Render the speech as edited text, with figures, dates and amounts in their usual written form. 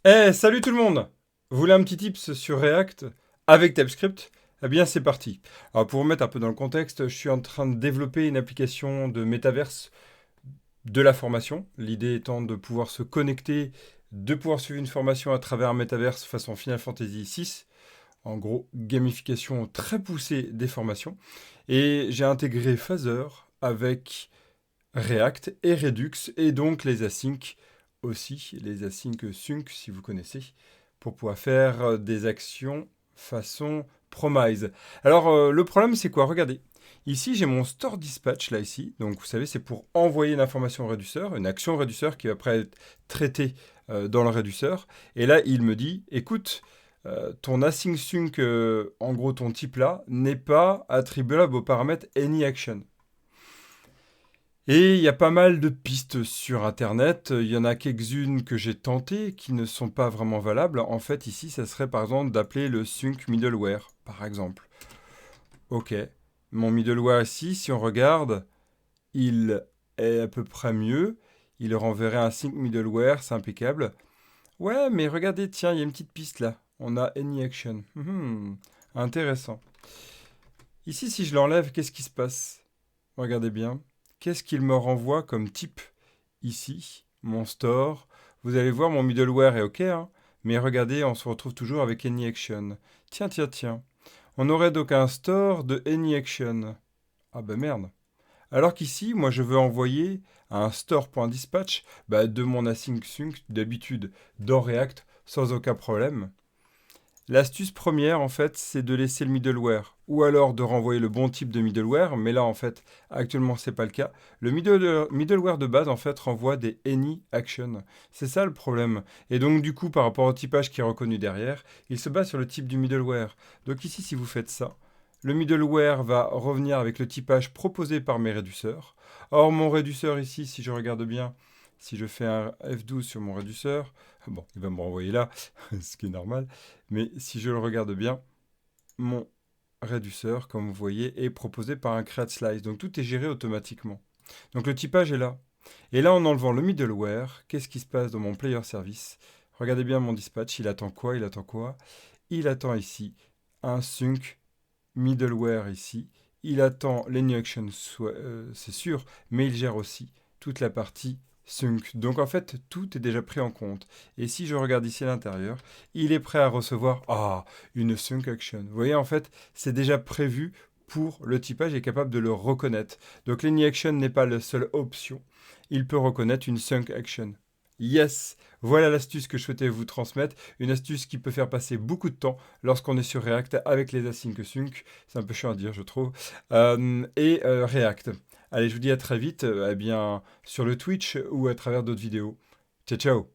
Salut tout le monde! Vous voulez un petit tips sur React avec TypeScript? Eh bien, c'est parti. Alors, pour vous mettre un peu dans le contexte, je suis en train de développer une application de métaverse de la formation. L'idée étant de pouvoir se connecter, de pouvoir suivre une formation à travers un métaverse façon Final Fantasy VI. En gros, gamification très poussée des formations. Et j'ai intégré Phaser avec React et Redux et donc les asyncs aussi, les async sync si vous connaissez, pour pouvoir faire des actions façon promise. Alors le problème c'est quoi? Regardez, ici j'ai mon store dispatch là ici, donc vous savez c'est pour envoyer une information au réduceur, une action au réduceur qui va après être traitée dans le réduceur. Et là il me dit, écoute, ton async sync, en gros ton type là, n'est pas attribuable au paramètre anyAction. Et il y a pas mal de pistes sur Internet. Il y en a quelques-unes que j'ai tentées qui ne sont pas vraiment valables. En fait, ici, ça serait par exemple d'appeler le sync middleware, par exemple. Ok. Mon middleware ici, si on regarde, il est à peu près mieux. Il renverrait un sync middleware, c'est impeccable. Ouais, mais regardez, tiens, il y a une petite piste là. On a any action. Intéressant. Ici, si je l'enlève, qu'est-ce qui se passe? Regardez bien. Qu'est-ce qu'il me renvoie comme type ici? Mon store. Vous allez voir, mon middleware est OK, hein, mais regardez, on se retrouve toujours avec AnyAction. Tiens, tiens, tiens. On aurait donc un store de AnyAction. Ah bah merde. Alors qu'ici, moi, je veux envoyer à un store.dispatch de mon async sync d'habitude dans React sans aucun problème. L'astuce première, en fait, c'est de laisser le middleware, ou alors de renvoyer le bon type de middleware, mais là, en fait, actuellement, c'est pas le cas. Le middleware de base, en fait, renvoie des any action. C'est ça le problème. Et donc, du coup, par rapport au typage qui est reconnu derrière, il se base sur le type du middleware. Donc ici, si vous faites ça, le middleware va revenir avec le typage proposé par mes réduceurs. Or, mon réduceur ici, si je regarde bien, si je fais un F12 sur mon réduceur, bon, il va me renvoyer là, ce qui est normal. Mais si je le regarde bien, mon réduceur, comme vous voyez, est proposé par un create slice. Donc tout est géré automatiquement. Donc le typage est là. Et là, en enlevant le middleware, qu'est-ce qui se passe dans mon player service? Regardez bien mon dispatch, il attend quoi? Il attend quoi? Il attend ici un sync middleware ici. Il attend l'injection, c'est sûr, mais il gère aussi toute la partie sync. Donc en fait, tout est déjà pris en compte. Et si je regarde ici à l'intérieur, il est prêt à recevoir une sync action. Vous voyez, en fait, c'est déjà prévu pour le typage et est capable de le reconnaître. Donc l'any action n'est pas la seule option. Il peut reconnaître une sync action. Yes, voilà l'astuce que je souhaitais vous transmettre. Une astuce qui peut faire passer beaucoup de temps lorsqu'on est sur React avec les async sync. C'est un peu chiant à dire, je trouve. React. Allez, je vous dis à très vite, sur le Twitch ou à travers d'autres vidéos. Ciao, ciao!